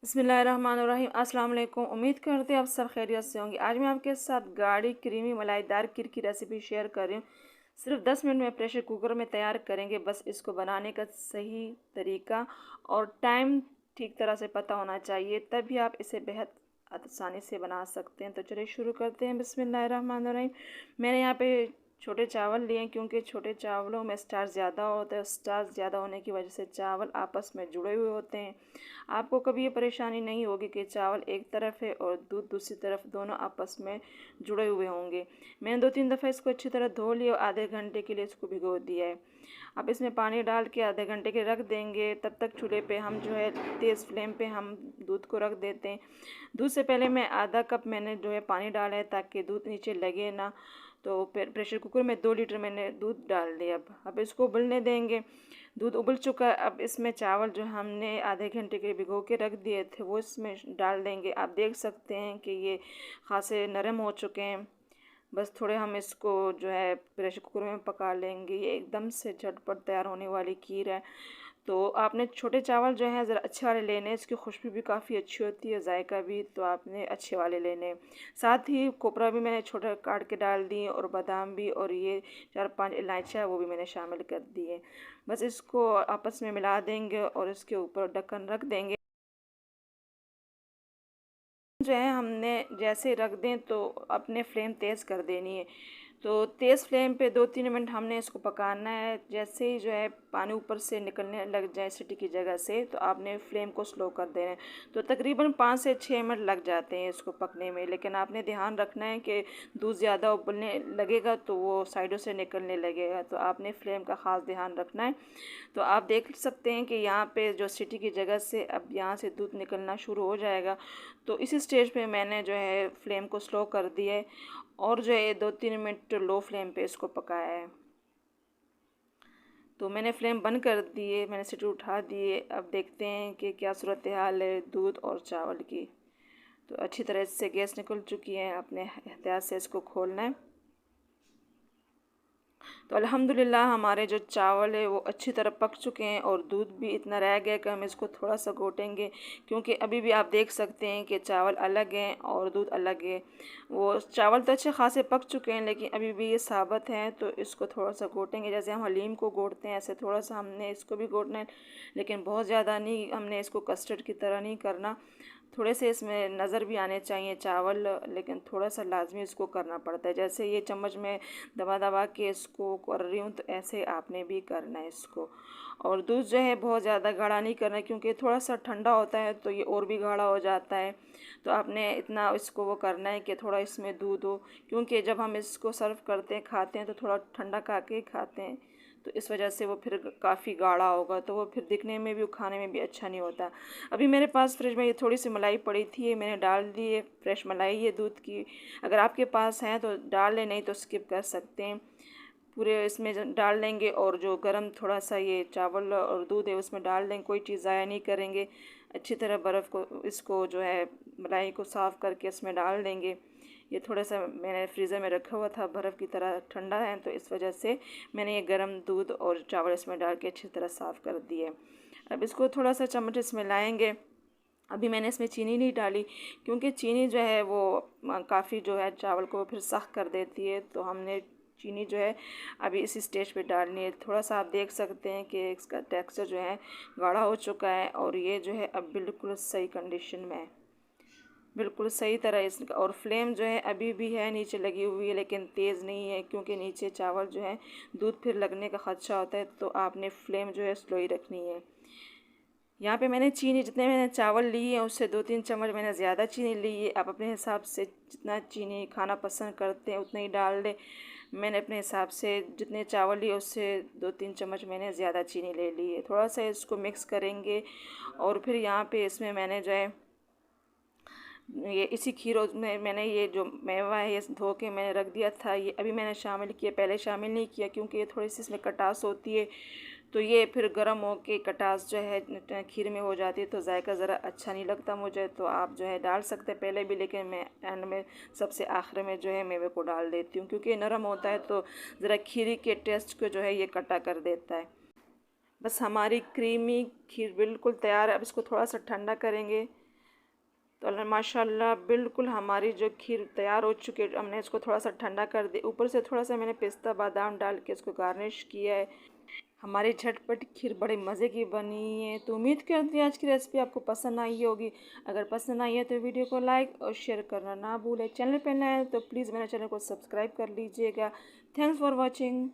बिस्मिल्लाहिर्रहमानिर्रहीम। अस्सलाम वालेकुम। उम्मीद करते हैं आप सब खैरियत से होंगे। आज मैं आपके साथ गाढ़ी क्रीमी मलाईदार खीर की रेसिपी शेयर कर रही हूँ। सिर्फ 10 मिनट में प्रेशर कुकर में तैयार करेंगे। बस इसको बनाने का सही तरीका और टाइम ठीक तरह से पता होना चाहिए, तभी आप इसे बेहद आसानी से बना सकते हैं। तो चलिए शुरू करते हैं। बिस्मिल्लाहिर्रहमानिर्रहीम। मैंने यहाँ पे छोटे चावल लिए हैं, क्योंकि छोटे चावलों में स्टार्च ज़्यादा होता है। स्टार्च ज़्यादा होने की वजह से चावल आपस में जुड़े हुए होते हैं। आपको कभी ये परेशानी नहीं होगी कि चावल एक तरफ है और दूध दूसरी तरफ, दोनों आपस में जुड़े हुए होंगे। मैंने 2-3 दफ़ा इसको अच्छी तरह धो लिया और आधे घंटे के लिए इसको भिगो दिया है। अब इसमें पानी डाल के आधे घंटे के रख देंगे। तब तक चूल्हे पे हम जो है तेज़ फ्लेम पे हम दूध को रख देते हैं। दूध से पहले मैं आधा कप मैंने जो है पानी डाला है, ताकि दूध नीचे लगे ना। तो प्रेशर कुकर में 2 लीटर मैंने दूध डाल दिया। अब इसको उबलने देंगे। दूध उबल चुका है। अब इसमें चावल जो हमने आधे घंटे के लिए भिगो के रख दिए थे वो इसमें डाल देंगे। आप देख सकते हैं कि ये खासे नरम हो चुके हैं। बस थोड़े हम इसको जो है प्रेशर कुकर में पका लेंगे। ये एकदम से झटपट तैयार होने वाली खीर है। तो आपने छोटे चावल जो हैं ज़रा अच्छे वाले लेने, इसकी खुशबू भी काफ़ी अच्छी होती है, जायका भी, तो आपने अच्छे वाले लेने। साथ ही कोपरा भी मैंने छोटा काट के डाल दिए और बादाम भी, और ये 4-5 इलायचियाँ वो भी मैंने शामिल कर दिए। बस इसको आपस में मिला देंगे और इसके ऊपर ढक्कन रख देंगे। जो है हमने जैसे रख दें तो अपने फ्लेम तेज़ कर देनी है। तो तेज़ फ्लेम पे 2-3 मिनट हमने इसको पकाना है। जैसे ही जो है पानी ऊपर से निकलने लग जाए सीटी की जगह से, तो आपने फ्लेम को स्लो कर देना है। तो तकरीबन 5 से 6 मिनट लग जाते हैं इसको पकने में, लेकिन आपने ध्यान रखना है कि दूध ज़्यादा उबलने लगेगा तो वो साइडों से निकलने लगेगा, तो आपने फ्लेम का ख़ास ध्यान रखना है। तो आप देख सकते हैं कि यहाँ पे जो सीटी की जगह से अब यहाँ से दूध निकलना शुरू हो जाएगा। तो इसी स्टेज पे मैंने जो है फ्लेम को स्लो कर दिया है और जो है 2-3 मिनट लो फ्लेम पे इसको पकाया है। तो मैंने फ्लेम बंद कर दिए, मैंने सीटी उठा दिए। अब देखते हैं कि क्या सूरत हाल है दूध और चावल की। तो अच्छी तरह से गैस निकल चुकी है, अपने एहतियात से इसको खोलना है। तो अल्हम्दुलिल्लाह हमारे जो चावल है वो अच्छी तरह पक चुके हैं और दूध भी इतना रह गया कि हम इसको थोड़ा सा घोटेंगे, क्योंकि अभी भी आप देख सकते हैं कि चावल अलग हैं और दूध अलग है। वो चावल तो अच्छे खासे पक चुके हैं, लेकिन अभी भी ये साबुत हैं, तो इसको थोड़ा सा घोटेंगे। जैसे हम हलीम को घोटते हैं, ऐसे थोड़ा सा हमने इसको भी घोटना है, लेकिन बहुत ज़्यादा नहीं, हमने इसको कस्टर्ड की तरह नहीं करना। थोड़े से इसमें नज़र भी आने चाहिए चावल, लेकिन थोड़ा सा लाजमी इसको करना पड़ता है। जैसे ये चम्मच में दबा दबा के इसको कर रही हूँ, तो ऐसे आपने भी करना है इसको। और दूध जो है बहुत ज़्यादा गाढ़ा नहीं करना है, क्योंकि थोड़ा सा ठंडा होता है तो ये और भी गाढ़ा हो जाता है। तो आपने इतना इसको वो करना है कि थोड़ा इसमें दूध हो, क्योंकि जब हम इसको सर्व करते हैं खाते हैं तो थोड़ा ठंडा करके ही खाते हैं, तो इस वजह से वो फिर काफ़ी गाढ़ा होगा, तो वो फिर दिखने में भी खाने में भी अच्छा नहीं होता। अभी मेरे पास फ्रिज में ये थोड़ी सी मलाई पड़ी थी, ये मैंने डाल दी है। फ्रेश मलाई है दूध की, अगर आपके पास है तो डाल लें, नहीं तो स्किप कर सकते हैं। पूरे इसमें डाल लेंगे और जो गरम थोड़ा सा ये चावल और दूध है उसमें डाल देंगे, कोई चीज़ ज़ाया नहीं करेंगे। अच्छी तरह बर्फ़ को इसको जो है मलाई को साफ़ करके इसमें डाल देंगे। ये थोड़ा सा मैंने फ्रीज़र में रखा हुआ था, बर्फ़ की तरह ठंडा है, तो इस वजह से मैंने ये गरम दूध और चावल इसमें डाल के अच्छी तरह साफ़ कर दिए। अब इसको थोड़ा सा चम्मच इसमें लाएंगे। अभी मैंने इसमें चीनी नहीं डाली, क्योंकि चीनी जो है वो काफ़ी जो है चावल को फिर सख्त कर देती है, तो हमने चीनी जो है अभी इसी स्टेज पे डालनी है। थोड़ा सा आप देख सकते हैं कि इसका टेक्सचर जो है गाढ़ा हो चुका है और ये जो है अब बिल्कुल सही कंडीशन में है, बिल्कुल सही तरह इसका। और फ्लेम जो है अभी भी है नीचे लगी हुई है, लेकिन तेज़ नहीं है, क्योंकि नीचे चावल जो है दूध फिर लगने का खदशा होता है, तो आपने फ्लेम जो है स्लो ही रखनी है। यहाँ पे मैंने चीनी, जितने मैंने चावल ली है उससे 2-3 चम्मच मैंने ज़्यादा चीनी ली है। आप अपने हिसाब से जितना चीनी खाना पसंद करते हैं उतना ही डाल दें। मैंने अपने हिसाब से जितने चावल लिए उससे 2-3 चम्मच मैंने ज़्यादा चीनी ले ली है। थोड़ा सा इसको मिक्स करेंगे और फिर यहाँ पे इसमें मैंने जो है ये इसी खीर में मैंने ये जो मेवा है ये धो के मैंने रख दिया था, ये अभी मैंने शामिल किया, पहले शामिल नहीं किया, क्योंकि ये थोड़ी सी इसमें खटास होती है, तो ये फिर गर्म हो के खटास जो है खीर में हो जाती है, तो जायका ज़रा अच्छा नहीं लगता मुझे। तो आप जो है डाल सकते हैं पहले भी, लेकिन मैं एंड में सबसे आखिर में जो है मेवे को डाल देती हूँ, क्योंकि नरम होता है तो ज़रा खीरी के टेस्ट को जो है ये कटा कर देता है। बस हमारी क्रीमी खीर बिल्कुल तैयार है। अब इसको थोड़ा सा ठंडा करेंगे तो माशाल्लाह बिल्कुल हमारी जो खीर तैयार हो चुकी है। हमने इसको थोड़ा सा ठंडा कर दिया, ऊपर से थोड़ा सा मैंने पिस्ता बादाम डाल के इसको गार्निश किया है। हमारी झटपट खीर बड़े मज़े की बनी है। तो उम्मीद करती हूँ आज की रेसिपी आपको पसंद आई होगी। अगर पसंद आई है तो वीडियो को लाइक और शेयर करना ना भूलें। चैनल पर नए हैं तो प्लीज़ मेरे चैनल को सब्सक्राइब कर लीजिएगा। Thanks for watching.